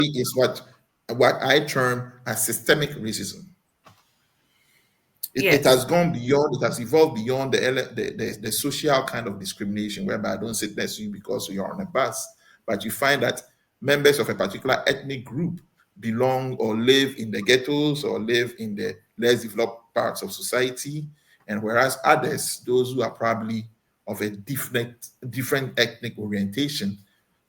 is what I term as systemic racism. It has gone beyond, it has evolved beyond the social kind of discrimination, whereby I don't sit next to you because you're on a bus, but you find that members of a particular ethnic group belong or live in the ghettos or live in the less developed parts of society, and whereas others, those who are probably of a different ethnic orientation,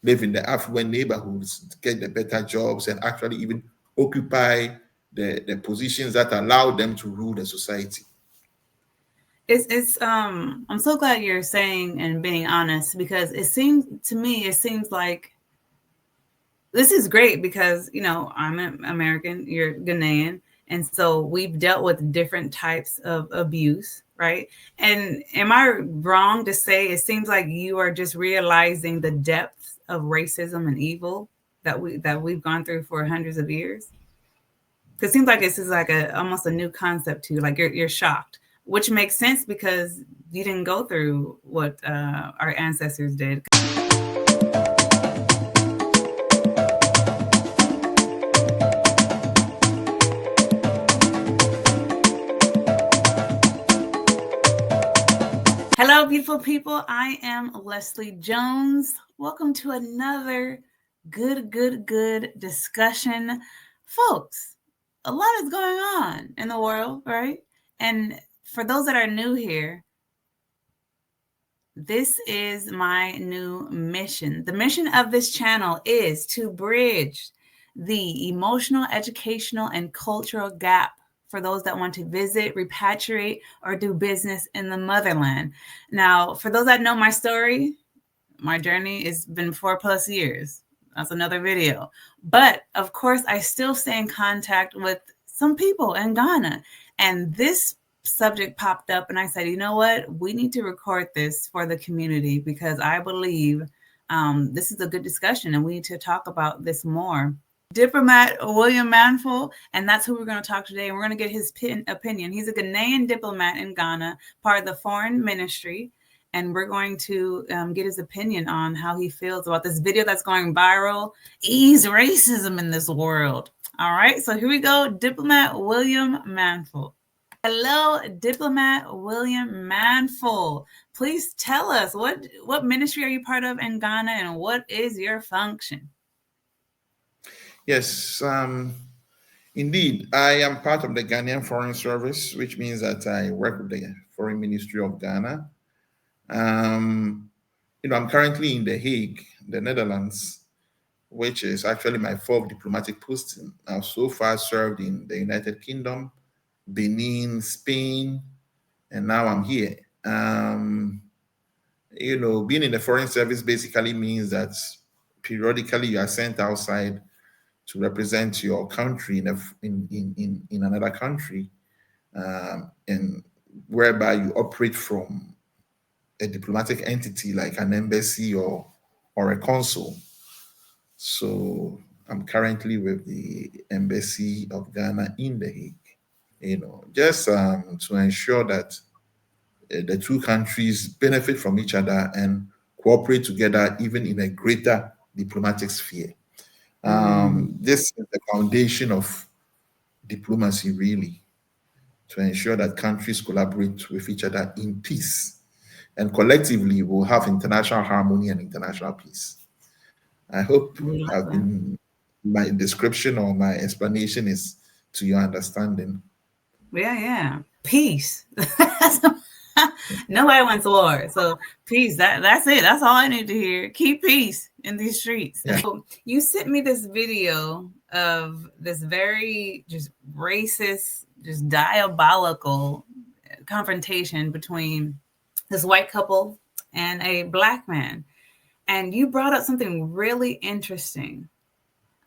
live in the affluent neighborhoods, get the better jobs, and actually even occupy the positions that allow them to rule the society. I'm so glad you're saying and being honest, because it seems like this is great because, I'm an American, you're Ghanaian, and so we've dealt with different types of abuse, right? And am I wrong to say it seems like you are just realizing the depth of racism and evil that we've gone through for hundreds of years? It seems like this is like almost a new concept to you. Like you're shocked, which makes sense because you didn't go through what our ancestors did. Hello, beautiful people. I am Leslie Jones. Welcome to another good discussion. Folks, a lot is going on in the world, right? And for those that are new here, this is my new mission. The mission of this channel is to bridge the emotional, educational, and cultural gap for those that want to visit, repatriate, or do business in the motherland. Now, for those that know my story, my journey has been 4+ years. That's another video. But of course, I still stay in contact with some people in Ghana. And this subject popped up and I said, you know what? We need to record this for the community because I believe this is a good discussion and we need to talk about this more. Diplomat William Manful, and that's who we're going to talk today. And we're going to get his opinion. He's a Ghanaian diplomat in Ghana, part of the foreign ministry. And we're going to get his opinion on how he feels about this video that's going viral. Ease racism in this world. All right, so here we go. Diplomat William Manful. Hello, Diplomat William Manful. Please tell us what ministry are you part of in Ghana and what is your function? Yes, indeed. I am part of the Ghanaian Foreign Service, which means that I work with the Foreign Ministry of Ghana. I'm currently in The Hague, the Netherlands, which is actually my 4th diplomatic posting. I've so far served in the United Kingdom, Benin, Spain, and now I'm here. Being in the Foreign Service basically means that periodically you are sent outside to represent your country in another country, and whereby you operate from a diplomatic entity like an embassy or a consul. So I'm currently with the Embassy of Ghana in The Hague, just to ensure that the two countries benefit from each other and cooperate together even in a greater diplomatic sphere. This is the foundation of diplomacy, really, to ensure that countries collaborate with each other in peace, and collectively we'll have international harmony and international peace. I hope my description or my explanation is to your understanding. Yeah. Peace. Nobody wants war. So peace, that's it. That's all I need to hear. Keep peace in these streets. Yeah. So you sent me this video of this very just racist, just diabolical confrontation between this white couple and a black man. And you brought up something really interesting.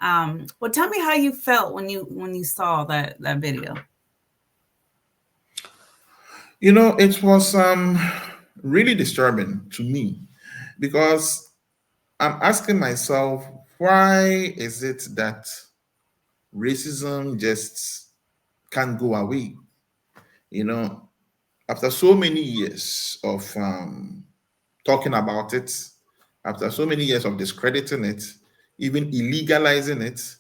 Well, tell me how you felt when you saw that video. It was really disturbing to me because I'm asking myself, why is it that racism just can't go away? After so many years of talking about it, after so many years of discrediting it, even illegalizing it,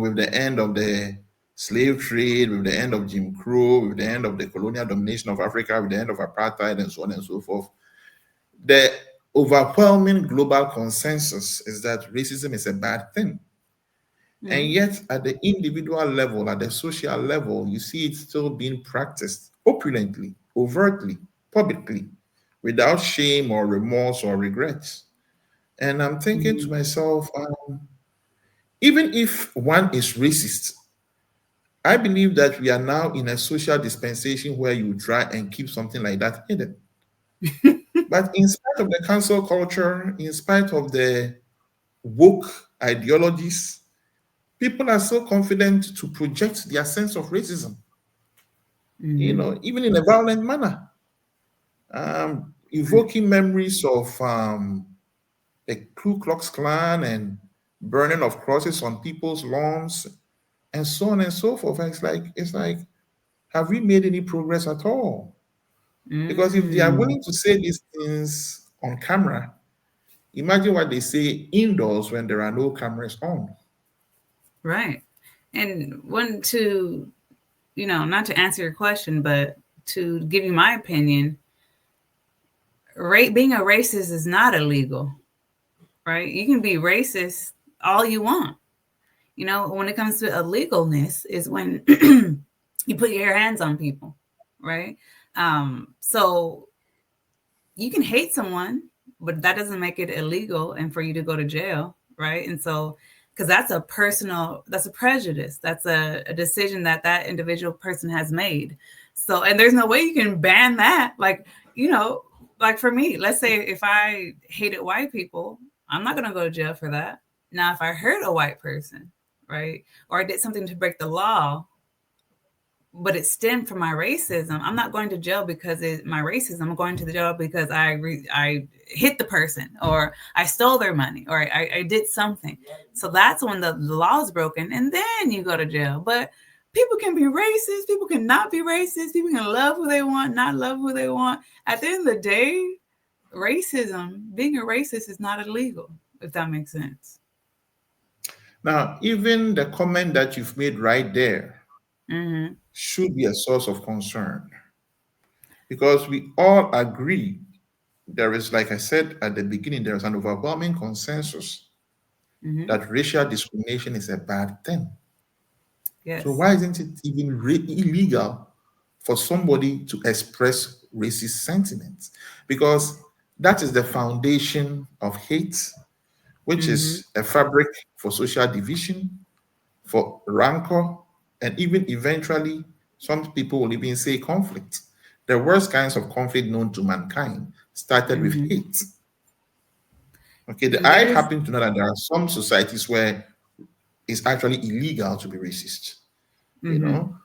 with the end of the slave trade, with the end of Jim Crow, with the end of the colonial domination of Africa, with the end of apartheid, and so on and so forth. The overwhelming global consensus is that racism is a bad thing. Mm-hmm. And yet, at the individual level, at the social level, you see it still being practiced opulently, overtly, publicly, without shame or remorse or regrets. And I'm thinking to myself, even if one is racist, I believe that we are now in a social dispensation where you try and keep something like that hidden. But in spite of the cancel culture, in spite of the woke ideologies, people are so confident to project their sense of racism, even in a violent manner, evoking memories of the Ku Klux Klan and burning of crosses on people's lawns and so on and so forth. And it's like, have we made any progress at all? Because if they are willing to say these things on camera, imagine what they say indoors when there are no cameras on. Right. And not to answer your question, but to give you my opinion, being a racist is not illegal, right? You can be racist all you want. When it comes to illegalness is when you put your hands on people, right? So you can hate someone, but that doesn't make it illegal and for you to go to jail, right? And so, because that's a prejudice. That's a decision that individual person has made. So, and there's no way you can ban that. Like for me, let's say if I hated white people, I'm not going to go to jail for that. Now, if I hurt a white person, right, or I did something to break the law, but it stemmed from my racism, I'm not going to jail because it's my racism. I'm going to the jail because I hit the person, or I stole their money, or I did something. So that's when the law is broken, and then you go to jail. But people can be racist. People can not be racist. People can love who they want, not love who they want. At the end of the day, being a racist is not illegal, if that makes sense. Now, even the comment that you've made right there should be a source of concern, because we all agree there is, like I said at the beginning, there is an overwhelming consensus that racial discrimination is a bad thing. Yes. So why isn't it even illegal for somebody to express racist sentiments? Because that is the foundation of hate, which is a fabric for social division, for rancor, and even eventually, some people will even say conflict. The worst kinds of conflict known to mankind started with hate. Okay, I happen to know that there are some societies where it's actually illegal to be racist.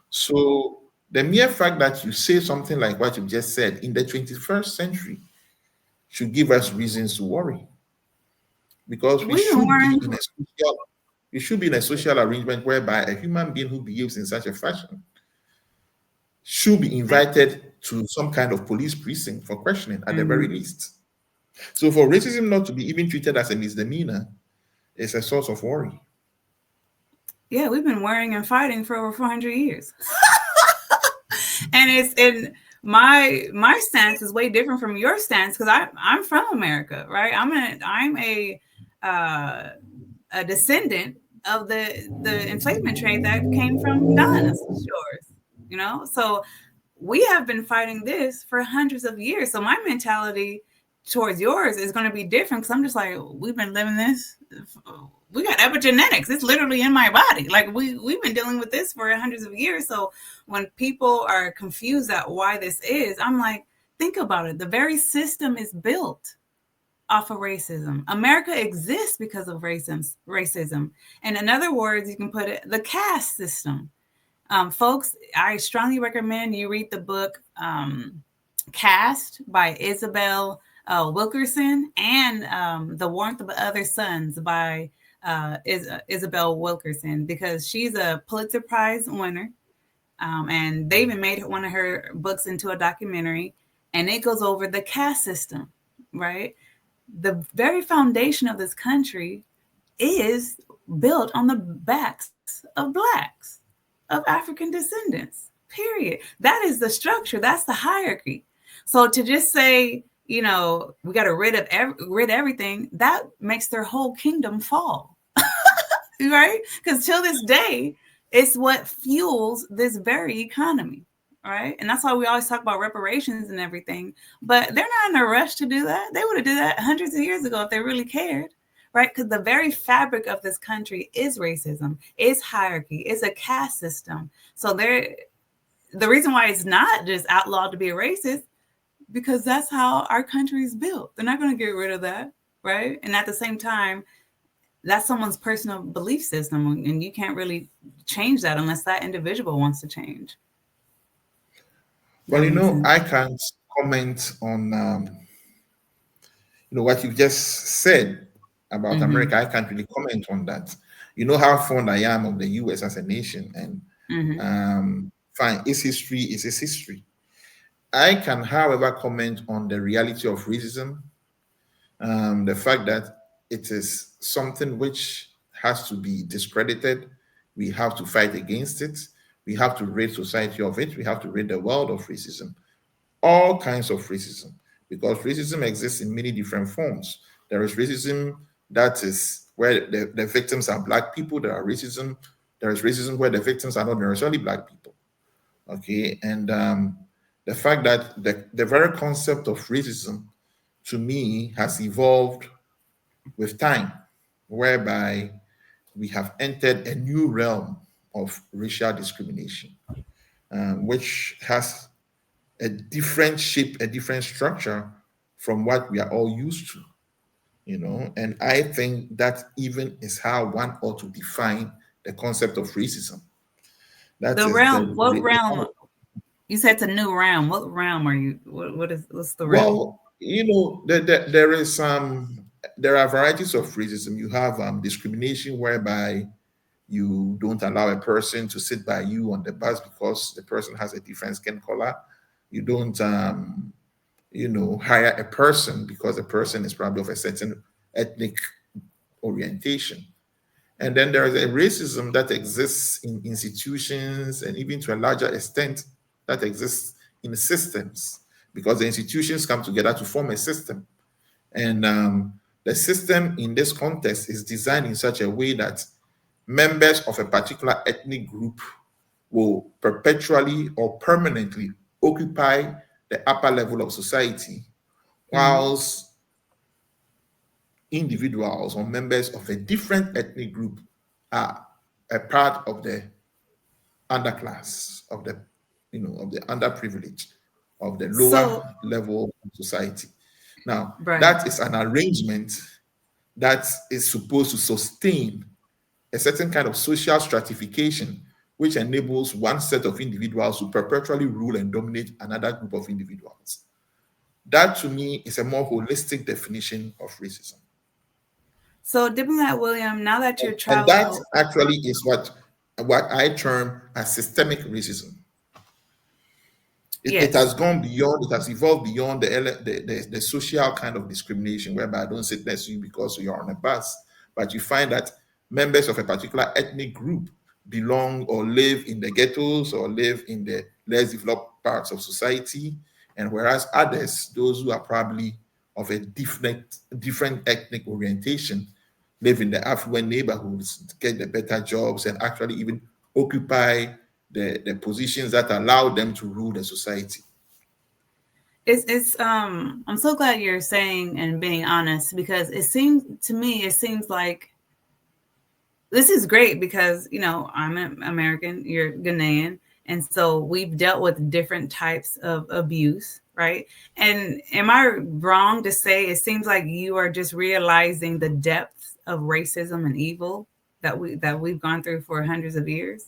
So the mere fact that you say something like what you just said in the 21st century should give us reasons to worry, because we should be in a social arrangement whereby a human being who behaves in such a fashion should be invited to some kind of police precinct for questioning at the very least. So for racism not to be even treated as a misdemeanor is a source of worry. Yeah, we've been worrying and fighting for over 400 years. And my stance is way different from your stance, because I'm from America, right? I'm a descendant of the enslavement trade that came from Ghana's shores, So we have been fighting this for hundreds of years. So my mentality towards yours is going to be different, because I'm just like, we've been living this. We got epigenetics. It's literally in my body. Like we've been dealing with this for hundreds of years. So when people are confused at why this is, I'm like, think about it. The very system is built off of racism. America exists because of racism. And in other words, you can put it, the caste system. Folks, I strongly recommend you read the book Caste by Isabel Wilkerson, and The Warmth of Other Suns by Isabel Wilkerson, because she's a Pulitzer Prize winner, and they even made one of her books into a documentary, and it goes over the caste system, right? The very foundation of this country is built on the backs of Blacks, of African descendants, period. That is the structure. That's the hierarchy. So to just say, we got to rid everything, that makes their whole kingdom fall, right? Because till this day, it's what fuels this very economy, right? And that's why we always talk about reparations and everything. But they're not in a rush to do that. They would have did that hundreds of years ago if they really cared, right? Because the very fabric of this country is racism, is hierarchy, is a caste system. So the reason why it's not just outlawed to be a racist, because that's how our country is built. They're not going to get rid of that, right? And at the same time, that's someone's personal belief system, and you can't really change that unless that individual wants to change. Well, I can't comment on what you just said about America. I can't really comment on that. You know how fond I am of the US as a nation, and fine, its history is its history. I can, however, comment on the reality of racism, the fact that it is something which has to be discredited. We have to fight against it. We have to rid society of it. We have to rid the world of racism, all kinds of racism, because racism exists in many different forms. There is racism that is where the victims are Black people. There is racism where the victims are not necessarily Black people. Okay, and the fact that the very concept of racism, to me, has evolved with time, whereby we have entered a new realm of racial discrimination, which has a different shape, a different structure from what we are all used to, and I think that even is how one ought to define the concept of racism. What realm? You said it's a new realm. What realm are you? What's the realm? Well, there are varieties of racism. You have discrimination, whereby you don't allow a person to sit by you on the bus because the person has a different skin color. You don't hire a person because the person is probably of a certain ethnic orientation. And then there is a racism that exists in institutions, and even to a larger extent that exists in systems, because the institutions come together to form a system. And the system in this context is designed in such a way that members of a particular ethnic group will perpetually or permanently occupy the upper level of society, whilst individuals or members of a different ethnic group are a part of the underclass, of the underprivileged, of the lower level of society. Now, that is an arrangement that is supposed to sustain a certain kind of social stratification, which enables one set of individuals to perpetually rule and dominate another group of individuals. That, to me, is a more holistic definition of racism. So, Diplomat William, now that you're traveling, and that actually is what I term as systemic racism. It has gone beyond, it has evolved beyond the social kind of discrimination, whereby I don't sit next to you because you're on a bus, but you find that members of a particular ethnic group belong or live in the ghettos or live in the less developed parts of society, and whereas others, those who are probably of a different ethnic orientation, live in the affluent neighborhoods, get the better jobs, and actually even occupy the positions that allow them to rule the society. I'm so glad you're saying and being honest, because it seems like this is great, because I'm an American, you're Ghanaian, and so we've dealt with different types of abuse, right? And am I wrong to say it seems like you are just realizing the depth of racism and evil that we've gone through for hundreds of years?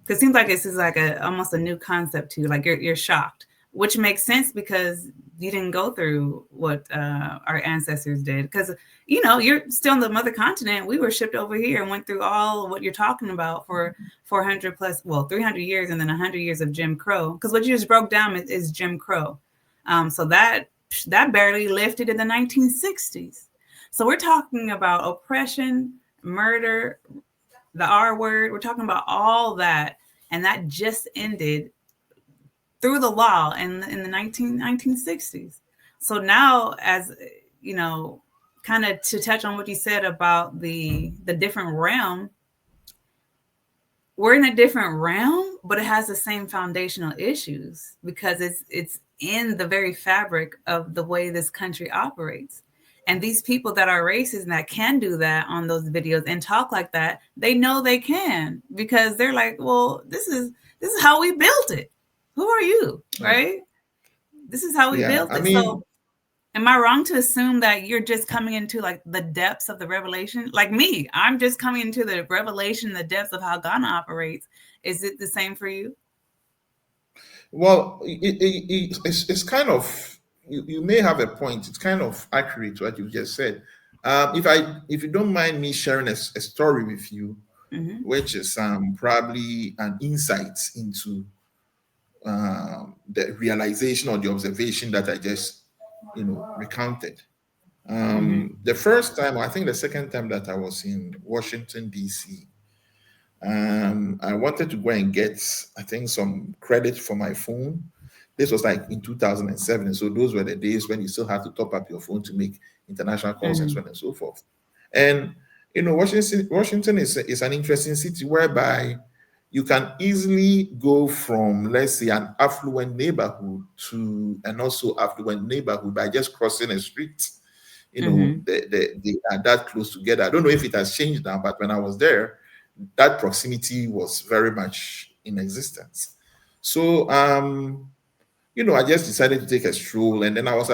Because it seems like this is like almost a new concept to you. Like you're shocked, which makes sense because you didn't go through what our ancestors did. Because you're still in the mother continent. We were shipped over here and went through all of what you're talking about for 300 years, and then 100 years of Jim Crow. Because what you just broke down is Jim Crow. So that barely lifted in the 1960s. So we're talking about oppression, murder, the R word. We're talking about all that. And that just ended through the law in the 1960s. So now, as you know, kind of to touch on what you said about the different realm, we're in a different realm, but it has the same foundational issues because it's in the very fabric of the way this country operates. And these people that are racist and that can do that on those videos and talk like that, they know they can because they're like, well, this is how we built it. Who are you, right? This is how we Yeah, built I it. mean, So am I wrong to assume that you're just coming into like the depths of the revelation? Like me, I'm just coming into the revelation, the depths of how Ghana operates. Is it the same for you? well, it's kind of, you may have a point. It's kind of accurate what you just said. If you don't mind me sharing a story with you, Mm-hmm. which is probably an insight into the realization or the observation that I just, recounted. Mm-hmm. The first time, or I think the second time that I was in Washington, D.C., I wanted to go and get, I think, some credit for my phone. This was like in 2007. So those were the days when you still have to top up your phone to make international calls and Mm-hmm. so on and so forth. And, Washington is an interesting city whereby you can easily go from, let's say, an affluent neighborhood to an also affluent neighborhood by just crossing a street. Mm-hmm. They are that close together. I don't know if it has changed now, but when I was there, that proximity was very much in existence. So, I just decided to take a stroll, and then I was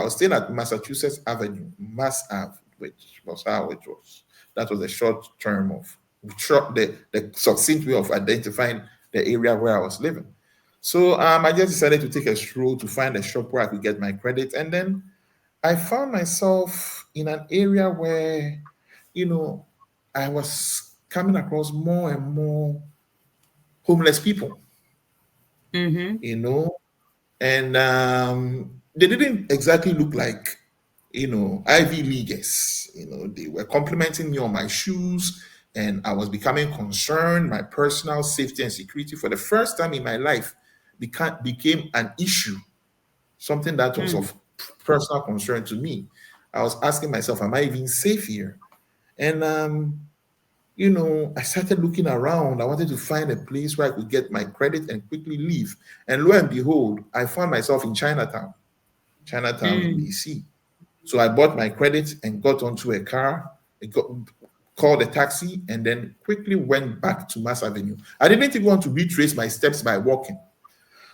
staying at Massachusetts Avenue, Mass Ave, which was how it was. That was a short term of the succinct way of identifying the area where I was living. So, I just decided to take a stroll to find a shop where I could get my credit, and then I found myself in an area where, you know, I was coming across more and more homeless people, Mm-hmm. you know, and they didn't exactly look like, Ivy Leaguers. They were complimenting me on my shoes, and I was becoming concerned. My personal safety and security for the first time in my life became an issue, something that was of personal concern to me. I was asking myself, am I even safe here? And I started looking around. I wanted to find a place where I could get my credit and quickly leave. And lo and behold, I found myself in Chinatown in Mm-hmm. DC. So I bought my credit and got onto a car, called a taxi, and then quickly went back to Mass Avenue. I didn't even want to retrace my steps by walking.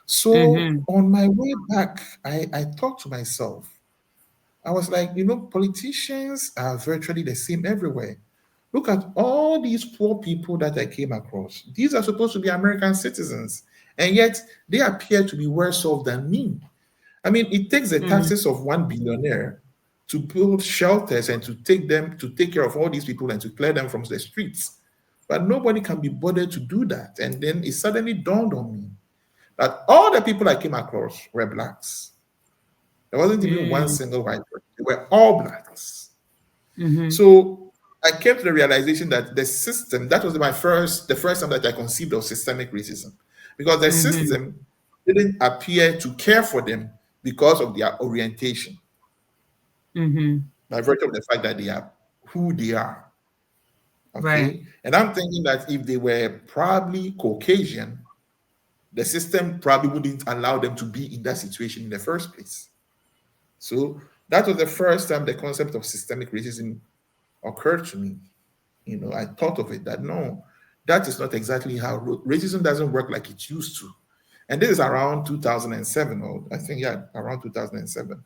So Mm-hmm. on my way back, I thought to myself, I was like, politicians are virtually the same everywhere. Look at all these poor people that I came across. These are supposed to be American citizens, and yet they appear to be worse off than me. I mean, it takes the Mm-hmm. taxes of one billionaire to build shelters and to take care of all these people and to clear them from the streets. But nobody can be bothered to do that. And then it suddenly dawned on me that all the people I came across were blacks. There wasn't even one single white person. They were all blacks. Mm-hmm. So I came to the realization that the system, that was the first time that I conceived of systemic racism, because the Mm-hmm. system didn't appear to care for them because of their orientation, Mm-hmm. by virtue of the fact that they are who they are. Right. Okay. And I'm thinking that if they were probably Caucasian, the system probably wouldn't allow them to be in that situation in the first place. So that was the first time the concept of systemic racism occurred to me. I thought of it that no, that is not exactly how racism doesn't work like it used to. And this is around 2007, or I think, yeah, around 2007.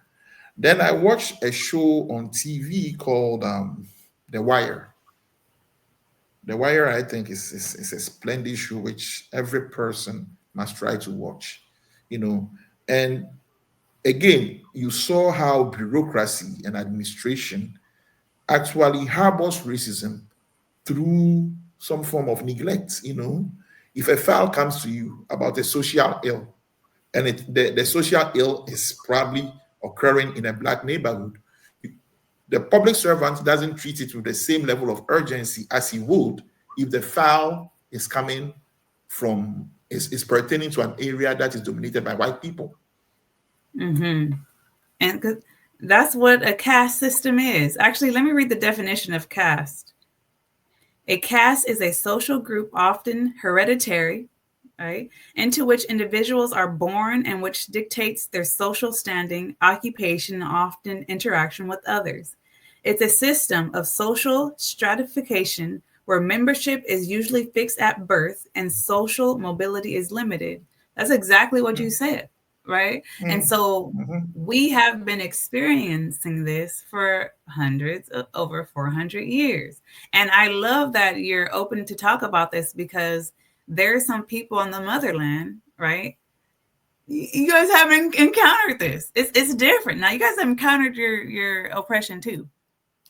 Then I watched a show on TV called The Wire. The Wire, I think, is a splendid show which every person must try to watch. And again, you saw how bureaucracy and administration actually harbors racism through some form of neglect. If a file comes to you about a social ill, and the social ill is probably occurring in a black neighborhood, the public servant doesn't treat it with the same level of urgency as he would if the file is coming from, is pertaining to an area that is dominated by white people. Mm-hmm. And that's what a caste system is. Actually, let me read the definition of caste. A caste is a social group, often hereditary, right, into which individuals are born and which dictates their social standing, occupation, and often interaction with others. It's a system of social stratification where membership is usually fixed at birth and social mobility is limited. That's exactly what you said, right? And so we have been experiencing this for over 400 years. And I love that you're open to talk about this, because there are some people on the motherland, right? You guys haven't encountered this. It's different. Now, you guys have encountered your oppression too,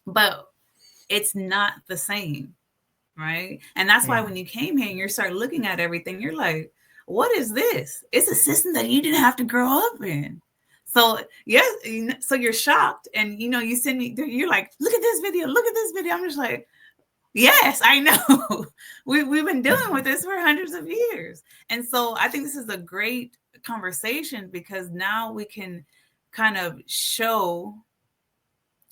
but it's not the same, right? And that's why when you came here and you start looking at everything, you're like, what is this? It's a system that you didn't have to grow up in. So yes, so you're shocked, and you send me, you're like, look at this video, look at this video. I'm just like, yes, I know. We've been dealing with this for hundreds of years. And so I think this is a great conversation, because now we can kind of show,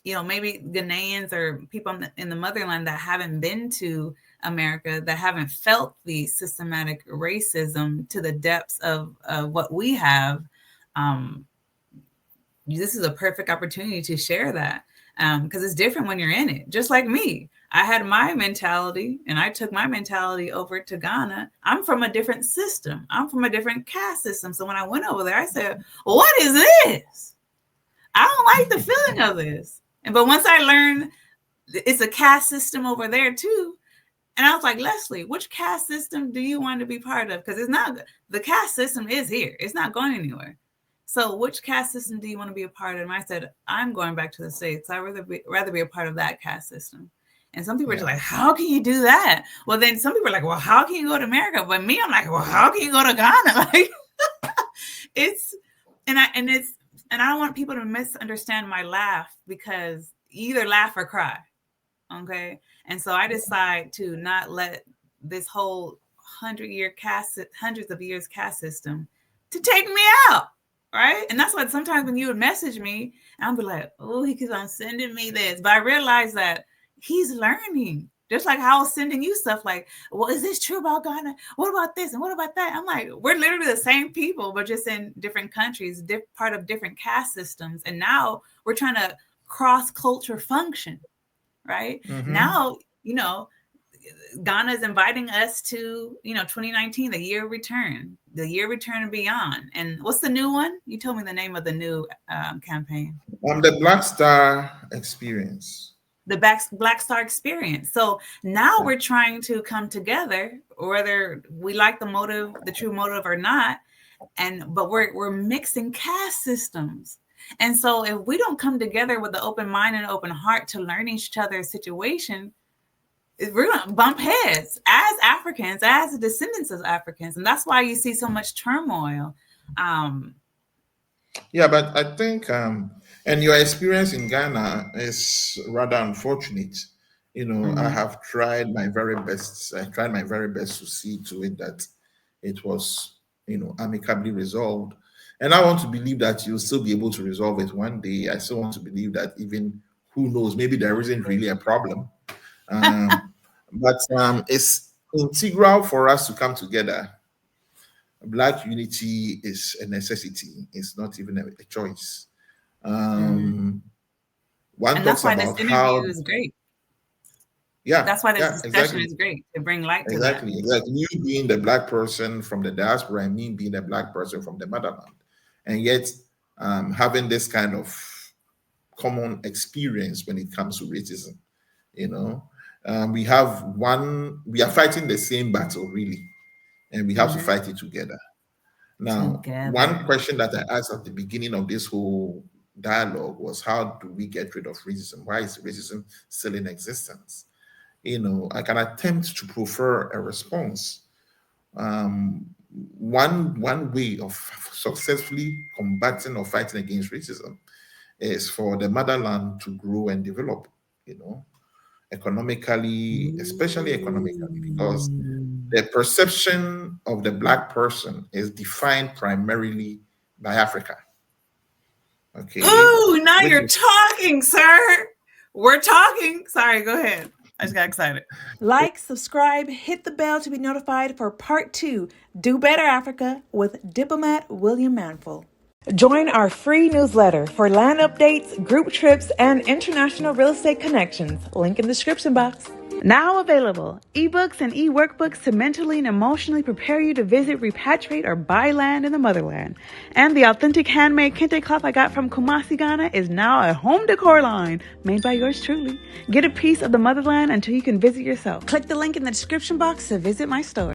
maybe Ghanaians or people in the motherland that haven't been to America, that haven't felt the systematic racism to the depths of what we have. This is a perfect opportunity to share that, because it's different when you're in it. Just like me, I had my mentality and I took my mentality over to Ghana. I'm from a different system. I'm from a different caste system. So when I went over there, I said, what is this? I don't like the feeling of this. But once I learned it's a caste system over there too, and I was like, Leslie, which caste system do you want to be part of? Because the caste system is here. It's not going anywhere. So which caste system do you want to be a part of? And I said, I'm going back to the States. I'd rather be a part of that caste system. And some people are just like, how can you do that? Well, then some people are like, well, how can you go to America? But me, I'm like, well, how can you go to Ghana? Like, and I don't want people to misunderstand my laugh, because you either laugh or cry. Okay. And so I decide to not let this whole hundreds of years caste system to take me out. Right. And that's why sometimes when you would message me, I'll be like, oh, he keeps on sending me this. But I realized that he's learning. Just like how I was sending you stuff like, well, is this true about Ghana? What about this? And what about that? I'm like, we're literally the same people, but just in different countries, part of different caste systems. And now we're trying to cross-culture function, right? Now, Ghana is inviting us to, 2019, the year of return and beyond. And what's the new one? You told me the name of the new campaign. The Black Star Experience. The Black Star Experience. So now we're trying to come together, whether we like the true motive or not. But we're mixing caste systems. And so if we don't come together with an open mind and an open heart to learn each other's situation, we're going to bump heads as Africans, as the descendants of Africans. And that's why you see so much turmoil. Yeah, but I think, and your experience in Ghana is rather unfortunate. I have tried my very best. I tried my very best to see to it that it was, amicably resolved. And I want to believe that you'll still be able to resolve it one day. I still want to believe that even, who knows, maybe there isn't really a problem. But it's integral for us to come together. Black unity is a necessity. It's not even a choice. One and that's why this interview is great. Yeah, that's why this discussion is great, to bring light to that. Exactly. You being the Black person from the diaspora and me being the Black person from the motherland, and yet having this kind of common experience when it comes to racism. We are fighting the same battle, really, and we have to fight it together. Now, one question that I asked at the beginning of this whole dialogue was, how do we get rid of racism? Why is racism still in existence? I can attempt to prefer a response. One way of successfully combating or fighting against racism is for the motherland to grow and develop, economically, especially economically, because the perception of the Black person is defined primarily by Africa. Okay. Ooh, now you're talking, sir. We're talking. Sorry, go ahead. I just got excited. Like, subscribe, hit the bell to be notified for part 2, Do Better Africa with Diplomat William Manful. Join our free newsletter for land updates, group trips, and international real estate connections. Link in the description box. Now available, ebooks and e-workbooks to mentally and emotionally prepare you to visit, repatriate, or buy land in the motherland. And the authentic handmade kente cloth I got from Kumasi, Ghana is now a home decor line made by yours truly. Get a piece of the motherland until you can visit yourself. Click the link in the description box to visit my store.